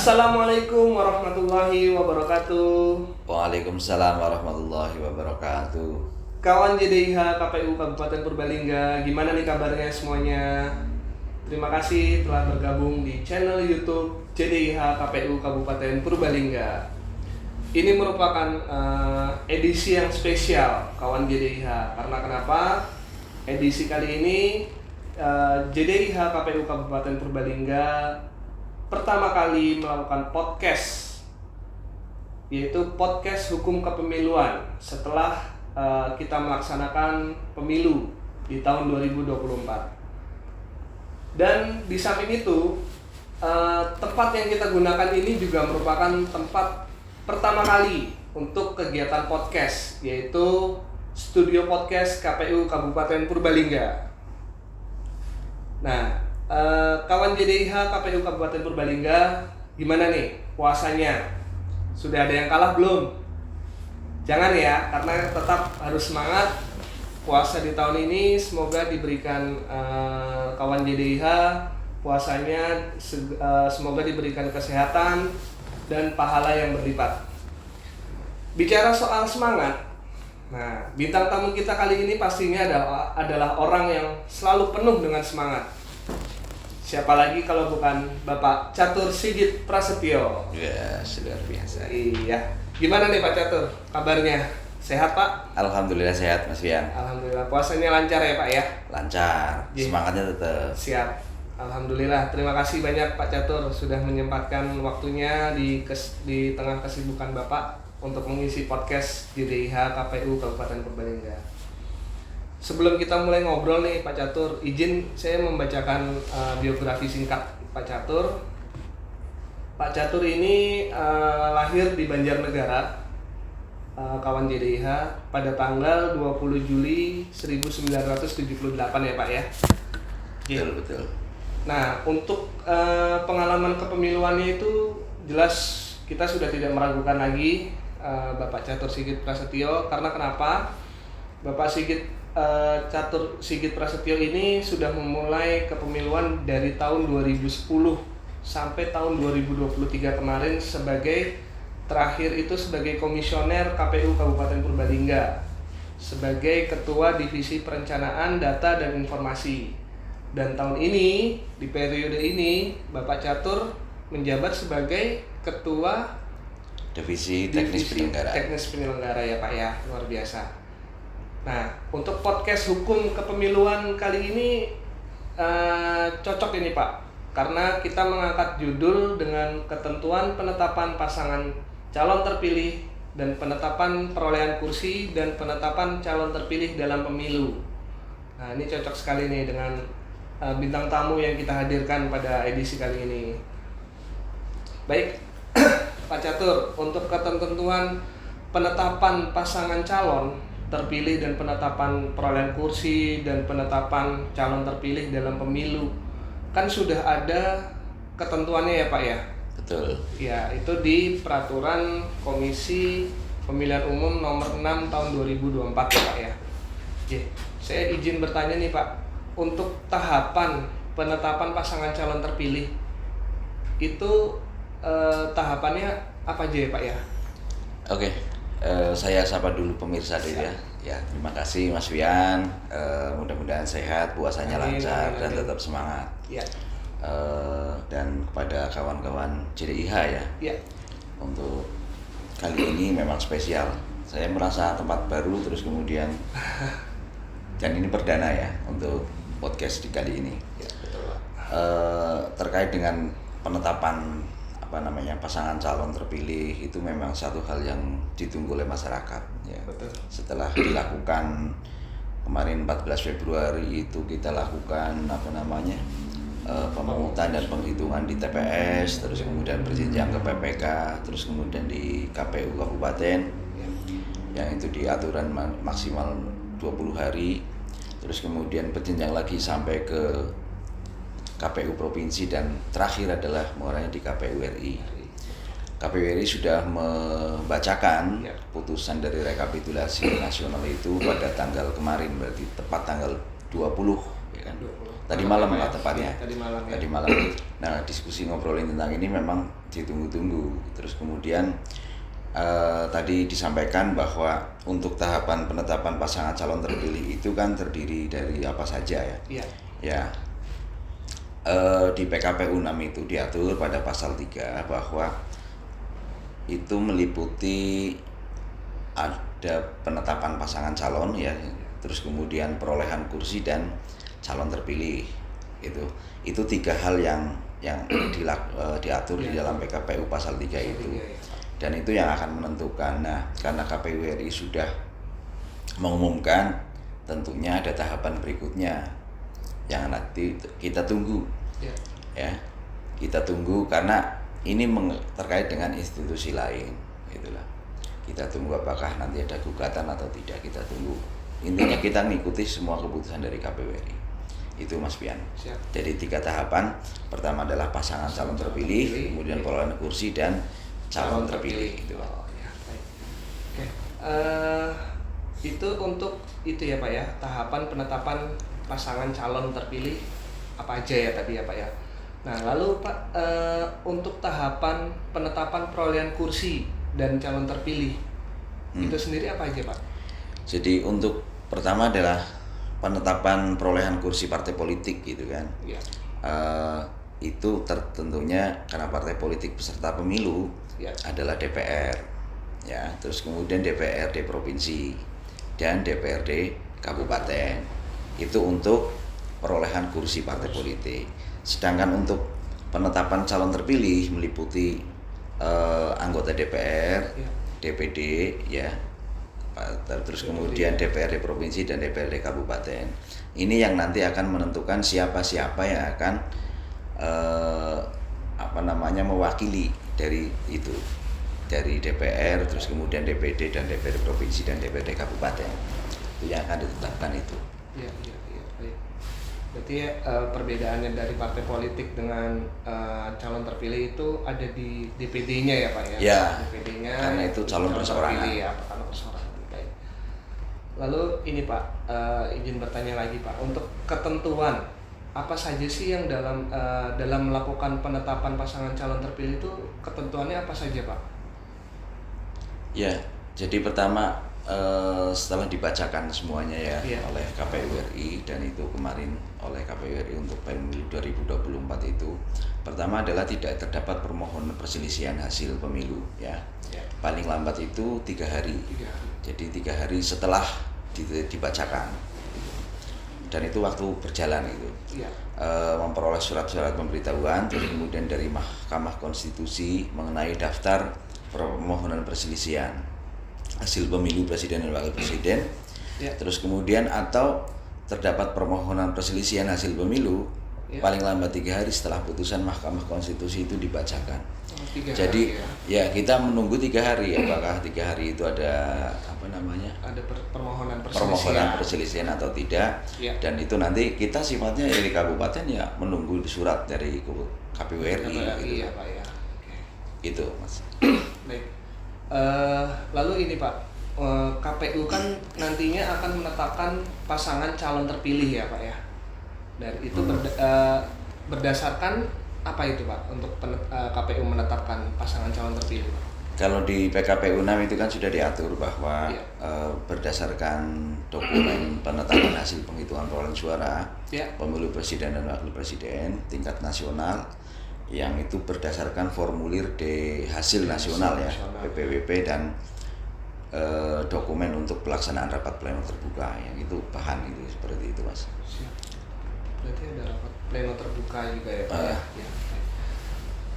Assalamualaikum warahmatullahi wabarakatuh. Waalaikumsalam warahmatullahi wabarakatuh. Kawan JDIH KPU Kabupaten Purbalingga, gimana nih kabarnya semuanya? Terima kasih telah bergabung di channel YouTube JDIH KPU Kabupaten Purbalingga. Ini merupakan edisi yang spesial kawan JDIH. Karena kenapa? Edisi kali ini JDIH KPU Kabupaten Purbalingga pertama kali melakukan podcast, yaitu podcast hukum kepemiluan setelah kita melaksanakan pemilu di tahun 2024. Dan di samping itu tempat yang kita gunakan ini juga merupakan tempat pertama kali untuk kegiatan podcast, yaitu studio podcast KPU Kabupaten Purbalingga. Nah, kawan JDIH KPU Kabupaten Purbalingga, gimana nih puasanya? Sudah ada yang kalah belum? Jangan ya, karena tetap harus semangat puasa di tahun ini. Semoga diberikan kawan JDIH puasanya, semoga diberikan kesehatan dan pahala yang berlipat. Bicara soal semangat, nah bintang tamu kita kali ini pastinya adalah orang yang selalu penuh dengan semangat. Siapa lagi kalau bukan Bapak Catur Sigit Prasetyo? Ya, luar biasa. Iya. Gimana nih Pak Catur? Kabarnya? Sehat Pak? Alhamdulillah sehat Mas Fian. Alhamdulillah. Puasanya lancar ya Pak ya? Lancar. Iya. Semangatnya tetap. Siap. Alhamdulillah. Terima kasih banyak Pak Catur sudah menyempatkan waktunya di tengah kesibukan Bapak untuk mengisi podcast JDIH KPU Kabupaten Purbalingga. Sebelum kita mulai ngobrol nih Pak Catur, izin saya membacakan biografi singkat Pak Catur. Pak Catur ini lahir di Banjarnegara, kawan JDIH, pada tanggal 20 Juli 1978 ya Pak ya? Betul. Nah, untuk pengalaman kepemiluannya itu jelas kita sudah tidak meragukan lagi Bapak Catur Sigit Prasetyo. Karena kenapa? Bapak Catur Sigit Prasetyo ini sudah memulai kepemiluan dari tahun 2010 sampai tahun 2023 kemarin terakhir itu sebagai komisioner KPU Kabupaten Purbalingga, sebagai Ketua Divisi Perencanaan Data dan Informasi. Dan tahun ini, di periode ini, Bapak Catur menjabat sebagai Ketua Divisi Teknis Penyelenggara ya Pak ya, luar biasa. Nah, untuk podcast hukum kepemiluan kali ini cocok ini Pak, karena kita mengangkat judul dengan ketentuan penetapan pasangan calon terpilih dan penetapan perolehan kursi dan penetapan calon terpilih dalam pemilu. Nah, ini cocok sekali nih dengan bintang tamu yang kita hadirkan pada edisi kali ini. Baik, Pak Catur, untuk ketentuan penetapan pasangan calon terpilih dan penetapan perolehan kursi dan penetapan calon terpilih dalam pemilu kan sudah ada ketentuannya ya Pak ya? Betul. Ya, itu di Peraturan Komisi Pemilihan Umum nomor 6 tahun 2024 ya Pak ya? Oke, saya izin bertanya nih Pak, untuk tahapan penetapan pasangan calon terpilih itu tahapannya apa aja ya Pak ya? Oke. Saya sapa dulu pemirsa dulu ya. Ya, terima kasih Mas Fian. Mudah-mudahan sehat, puasanya lancar dan tetap semangat. Ya. Dan kepada kawan-kawan JDIH ya. Ya. Untuk kali ini memang spesial. Saya merasa tempat baru, terus kemudian dan ini perdana ya untuk podcast di kali ini. Ya, betul Pak. Terkait dengan penetapan pasangan calon terpilih, itu memang satu hal yang ditunggu oleh masyarakat ya. Betul. Setelah dilakukan kemarin 14 Februari itu kita lakukan pemungutan dan penghitungan di TPS, terus kemudian berjenjang ke PPK, terus kemudian di KPU Kabupaten yang itu di aturan maksimal 20 hari, terus kemudian berjenjang lagi sampai ke KPU Provinsi, dan terakhir adalah muaranya di KPU RI. KPU RI sudah membacakan putusan dari rekapitulasi nasional itu pada tanggal kemarin, berarti tepat tanggal 20 ya kan. Tadi malam lah tepatnya. Tadi malam. Nah, diskusi ngobrolin tentang ini memang ditunggu-tunggu. Terus kemudian tadi disampaikan bahwa untuk tahapan penetapan pasangan calon terpilih itu kan terdiri dari apa saja ya? Iya. Ya, di PKPU 6 itu diatur pada pasal 3 bahwa itu meliputi ada penetapan pasangan calon ya, terus kemudian perolehan kursi dan calon terpilih. Itu 3 hal yang diatur di dalam PKPU pasal 3 itu. Dan itu yang akan menentukan. Nah, karena KPU RI sudah mengumumkan, tentunya ada tahapan berikutnya yang nanti kita tunggu. Ya, kita tunggu karena ini terkait dengan institusi lain, gitulah. Kita tunggu apakah nanti ada gugatan atau tidak, kita tunggu. Intinya kita ngikuti semua keputusan dari KPU RI. Itu Mas Pian. Siap. Jadi 3 tahapan. Pertama adalah pasangan calon terpilih, kemudian perolehan kursi dan calon terpilih. Itu. Oh, ya, baik. Oke. Itu untuk itu ya Pak ya, tahapan penetapan pasangan calon terpilih apa aja ya tadi ya Pak ya. Nah lalu Pak, untuk tahapan penetapan perolehan kursi dan calon terpilih itu sendiri apa aja Pak? Jadi untuk pertama adalah penetapan perolehan kursi partai politik gitu kan. Ya. Itu tentunya karena partai politik peserta pemilu adalah DPR ya, terus kemudian DPRD provinsi dan DPRD kabupaten. Itu untuk perolehan kursi partai politik. Sedangkan untuk penetapan calon terpilih meliputi anggota DPR, DPD ya, terus kemudian DPRD provinsi dan DPRD kabupaten. Ini yang nanti akan menentukan siapa-siapa yang akan mewakili dari itu, dari DPR, terus kemudian DPD dan DPRD provinsi dan DPRD kabupaten. Itu yang akan ditetapkan itu. Iya, baik. Berarti perbedaannya dari partai politik dengan calon terpilih itu ada di DPD-nya ya Pak ya? Ya, DPD-nya karena itu calon perseorangan. Ya, calon perseorangan. Baik. Lalu ini Pak, izin bertanya lagi Pak, untuk ketentuan apa saja sih yang dalam melakukan penetapan pasangan calon terpilih itu ketentuannya apa saja Pak? Ya, jadi pertama setelah dibacakan semuanya ya oleh KPU RI, dan itu kemarin oleh KPU RI untuk pemilu 2024 itu, pertama adalah tidak terdapat permohonan perselisihan hasil pemilu ya. Paling lambat itu 3 hari. Jadi 3 hari setelah dibacakan, dan itu waktu berjalan itu memperoleh surat-surat pemberitahuan, terus kemudian dari Mahkamah Konstitusi mengenai daftar permohonan perselisihan hasil pemilu presiden dan wakil presiden, terus kemudian atau terdapat permohonan perselisihan hasil pemilu paling lambat 3 hari setelah putusan Mahkamah Konstitusi itu dibacakan. Jadi kita menunggu 3 hari, apakah 3 hari itu ada ada permohonan perselisihan atau tidak, dan itu nanti kita sifatnya dari kabupaten ya menunggu surat dari KPU RI gitu. Ya Pak ya. Itu Mas. Baik. Lalu ini Pak, KPU kan nantinya akan menetapkan pasangan calon terpilih ya Pak ya. Dan itu berdasarkan apa itu Pak untuk KPU menetapkan pasangan calon terpilih Pak? Kalau di PKPU 6 itu kan sudah diatur bahwa berdasarkan dokumen penetapan hasil penghitungan perolehan suara pemilu presiden dan wakil presiden tingkat nasional, yang itu berdasarkan formulir hasil nasional ya, PPWP, dan dokumen untuk pelaksanaan rapat pleno terbuka, yang itu bahan itu seperti itu Mas. Siap. Berarti ada rapat pleno terbuka juga ya Pak ya.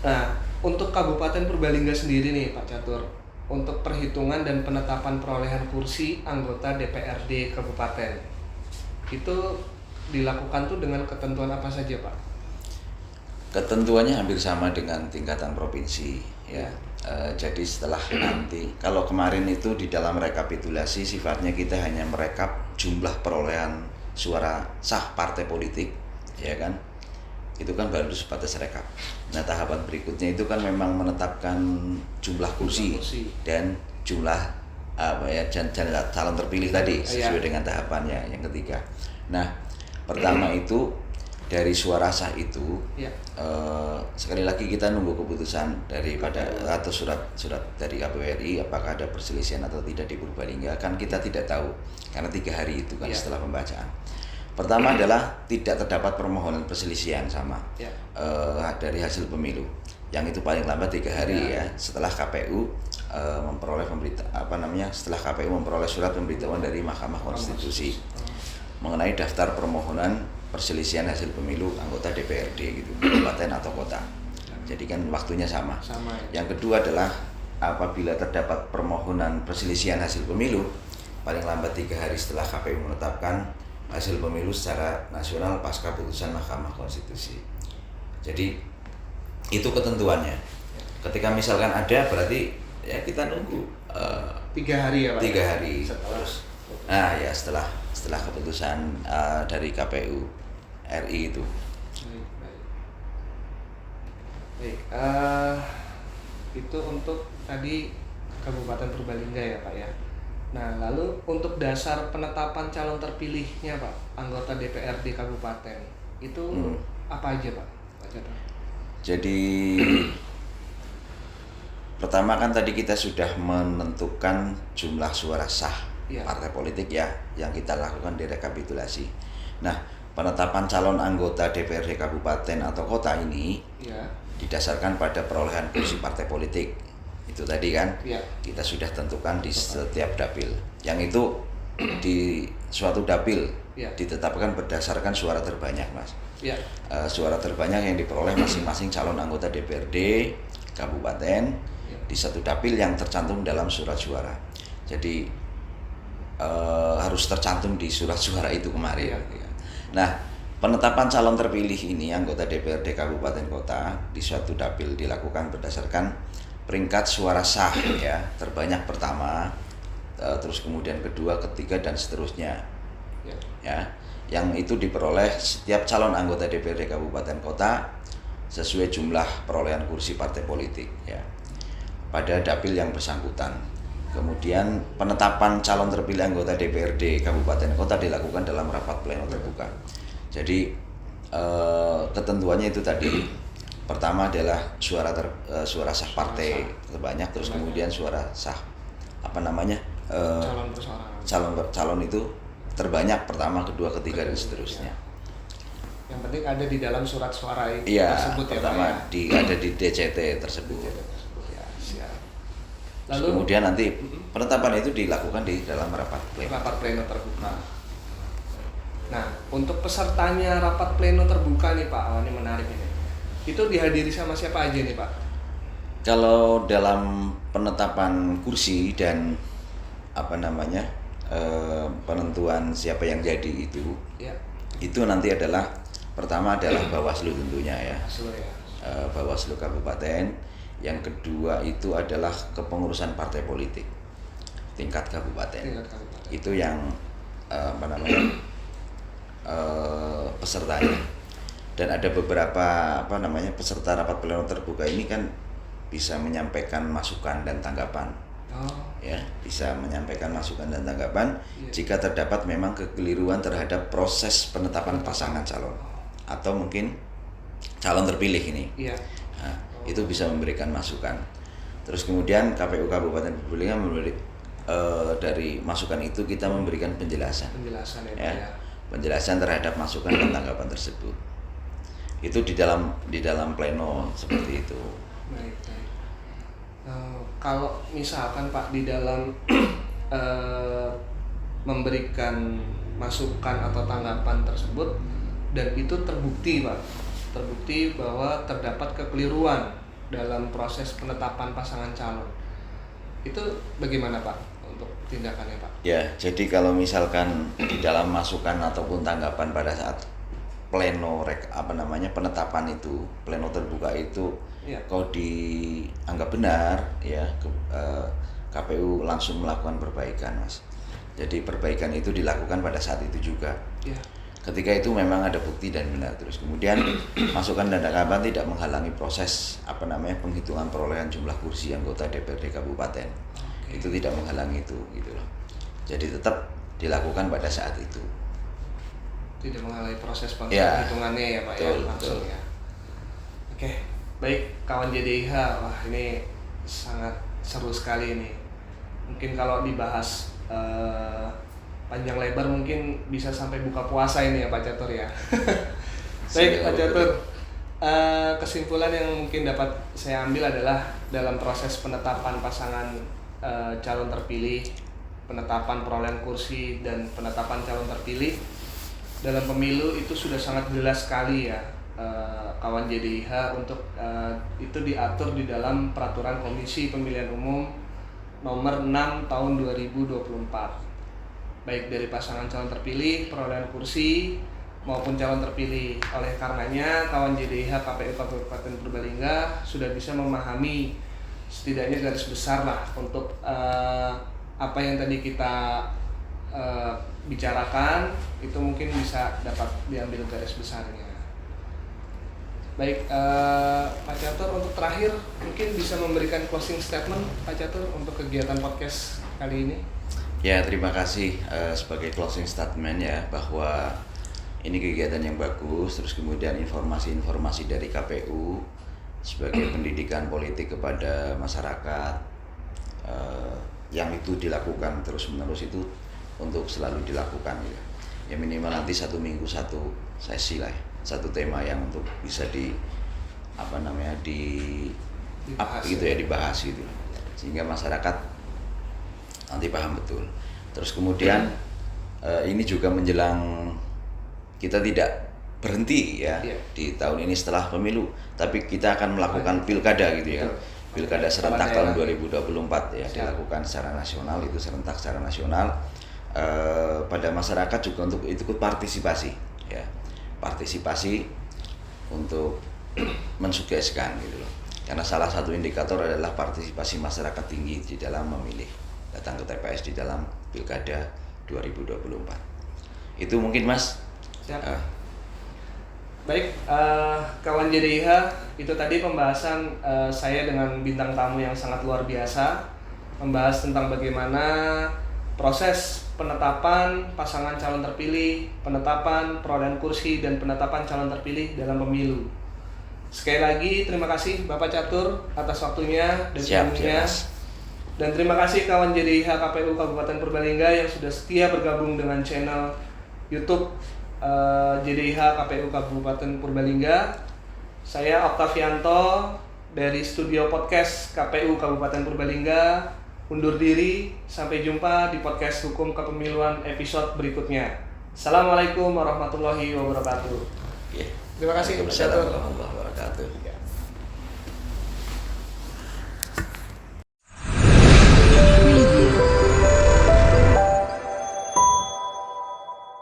Nah, untuk Kabupaten Purbalingga sendiri nih Pak Catur, untuk perhitungan dan penetapan perolehan kursi anggota DPRD Kabupaten itu dilakukan tuh dengan ketentuan apa saja Pak? Ketentuannya hampir sama dengan tingkatan provinsi ya. Jadi setelah nanti, kalau kemarin itu di dalam rekapitulasi sifatnya kita hanya merekap jumlah perolehan suara sah partai politik ya kan, itu kan baru sebatas rekap. Nah tahapan berikutnya itu kan memang menetapkan jumlah kursi dan jumlah calon terpilih tadi sesuai dengan tahapannya yang ketiga. Nah pertama itu dari suara sah itu Ya. sekali lagi kita nunggu keputusan daripada atau surat dari KPU RI apakah ada perselisihan atau tidak di Purbalingga, kan kita tidak tahu karena 3 hari itu kan Ya. setelah pembacaan. Pertama adalah tidak terdapat permohonan perselisihan sama Ya. dari hasil pemilu, yang itu paling lambat 3 hari Ya. ya setelah KPU memperoleh setelah KPU memperoleh surat pemberitahuan dari Mahkamah Konstitusi mengenai daftar permohonan perselisihan hasil pemilu anggota DPRD gitu, kabupaten atau kota. Jadi kan waktunya sama. Sama ya. Yang kedua adalah apabila terdapat permohonan perselisihan hasil pemilu paling lambat 3 hari setelah KPU menetapkan hasil pemilu secara nasional pasca putusan Mahkamah Konstitusi. Jadi itu ketentuannya. Ketika misalkan ada berarti ya kita nunggu 3 hari ya Pak? 3 hari. Setelah. Nah ya setelah keputusan dari KPU RI itu. Baik. Itu untuk tadi Kabupaten Purbalingga ya Pak ya. Nah lalu untuk dasar penetapan calon terpilihnya Pak, anggota DPRD Kabupaten itu apa aja Pak? Jadi pertama kan tadi kita sudah menentukan jumlah suara sah partai politik ya yang kita lakukan di rekapitulasi. Nah, penetapan calon anggota DPRD kabupaten atau kota ini didasarkan pada perolehan kursi partai politik. Itu tadi kan kita sudah tentukan di setiap dapil. Yang itu di suatu dapil ditetapkan berdasarkan suara terbanyak, Mas. Suara terbanyak yang diperoleh masing-masing calon anggota DPRD kabupaten di satu dapil yang tercantum dalam surat suara. Jadi harus tercantum di surat suara itu kemarin. Nah, penetapan calon terpilih ini anggota DPRD kabupaten kota di suatu dapil dilakukan berdasarkan peringkat suara sah ya, terbanyak pertama, terus kemudian kedua, ketiga dan seterusnya. Ya, yang itu diperoleh setiap calon anggota DPRD kabupaten kota sesuai jumlah perolehan kursi partai politik ya pada dapil yang bersangkutan. Kemudian penetapan calon terpilih anggota DPRD kabupaten kota dilakukan dalam rapat pleno terbuka. Jadi ketentuannya itu tadi, pertama adalah suara sah partai terbanyak, terus kemudian suara sah calon itu terbanyak pertama, kedua, ketiga dan seterusnya. Yang penting ada di dalam surat suara itu tersebut pertama ada di DCT tersebut. Lalu kemudian nanti penetapan itu dilakukan di dalam rapat pleno terbuka. Nah, untuk pesertanya rapat pleno terbuka nih Pak, ini menarik ini. Itu dihadiri sama siapa aja nih Pak? Kalau dalam penetapan kursi dan penentuan siapa yang jadi itu nanti adalah pertama adalah Bawaslu tentunya ya. Bawaslu kabupaten. Yang kedua itu adalah kepengurusan partai politik tingkat kabupaten. Itu yang pesertanya. Dan ada beberapa peserta rapat pleno terbuka ini kan bisa menyampaikan masukan dan tanggapan. Ya, bisa menyampaikan masukan dan tanggapan jika terdapat memang kekeliruan terhadap proses penetapan pasangan calon atau mungkin calon terpilih ini. Nah, itu bisa memberikan masukan. Terus kemudian KPU Kabupaten Purbalingga dari masukan itu kita memberikan penjelasan penjelasan terhadap masukan dan tanggapan tersebut. Itu di dalam pleno seperti itu. Baik. Kalau misalkan Pak di dalam memberikan masukan atau tanggapan tersebut dan itu terbukti bahwa terdapat kekeliruan dalam proses penetapan pasangan calon, itu bagaimana Pak untuk tindakannya Pak? Ya, jadi kalau misalkan di dalam masukan ataupun tanggapan pada saat pleno penetapan itu, pleno terbuka itu kalau dianggap benar ya KPU langsung melakukan perbaikan, Mas. Jadi perbaikan itu dilakukan pada saat itu juga. Ketika itu memang ada bukti dan benar, terus kemudian masukan dan tanggapan tidak menghalangi proses penghitungan perolehan jumlah kursi anggota DPRD kabupaten. Itu tidak menghalangi itu gitu loh. Jadi tetap dilakukan pada saat itu. Tidak menghalangi proses Ya, penghitungannya ya Pak betul, ya, langsung betul. ya. Oke, baik kawan JDIH, wah ini sangat seru sekali ini. Mungkin kalau dibahas panjang lebar mungkin bisa sampai buka puasa ini ya Pak Catur ya. Baik Pak Catur, kesimpulan yang mungkin dapat saya ambil adalah dalam proses penetapan pasangan calon terpilih, penetapan perolehan kursi dan penetapan calon terpilih dalam pemilu itu sudah sangat jelas sekali ya kawan JDIH untuk itu diatur di dalam peraturan Komisi Pemilihan Umum nomor 6 tahun 2024, baik dari pasangan calon terpilih, perolehan kursi maupun calon terpilih. Oleh karenanya kawan JDIH KPU Kabupaten Purbalingga sudah bisa memahami setidaknya garis besar lah untuk apa yang tadi kita bicarakan, itu mungkin bisa dapat diambil garis besarnya. Baik, Pak Catur, untuk terakhir mungkin bisa memberikan closing statement Pak Catur untuk kegiatan podcast kali ini. Ya, terima kasih sebagai closing statement ya, bahwa ini kegiatan yang bagus, terus kemudian informasi-informasi dari KPU sebagai pendidikan politik kepada masyarakat yang itu dilakukan terus-menerus itu untuk selalu dilakukan ya minimal nanti 1 minggu 1 sesi lah ya, 1 tema yang untuk bisa dibahas gitu ya, dibahas gitu sehingga masyarakat nanti paham betul. Terus kemudian ini juga menjelang kita tidak berhenti ya di tahun ini setelah pemilu, tapi kita akan melakukan pilkada gitu ya, pilkada serentak tahun 2024 ya, dilakukan secara nasional, itu serentak secara nasional. Pada masyarakat juga untuk ikut partisipasi ya, partisipasi untuk mensukseskan gitu loh, karena salah satu indikator adalah partisipasi masyarakat tinggi di dalam memilih, datang ke TPS di dalam pilkada 2024. Itu mungkin Mas. Siap. Baik, kawan JDIH, itu tadi pembahasan saya dengan bintang tamu yang sangat luar biasa, membahas tentang bagaimana proses penetapan pasangan calon terpilih, penetapan perolehan kursi, dan penetapan calon terpilih dalam pemilu. Sekali lagi terima kasih Bapak Catur atas waktunya dan ilmunya. Dan terima kasih kawan JDIH KPU Kabupaten Purbalingga yang sudah setia bergabung dengan channel YouTube JDIH KPU Kabupaten Purbalingga. Saya Oktavianto dari studio podcast KPU Kabupaten Purbalingga undur diri. Sampai jumpa di podcast Hukum Kepemiluan episode berikutnya. Assalamualaikum warahmatullahi wabarakatuh. Ya. Terima kasih Pak Catur.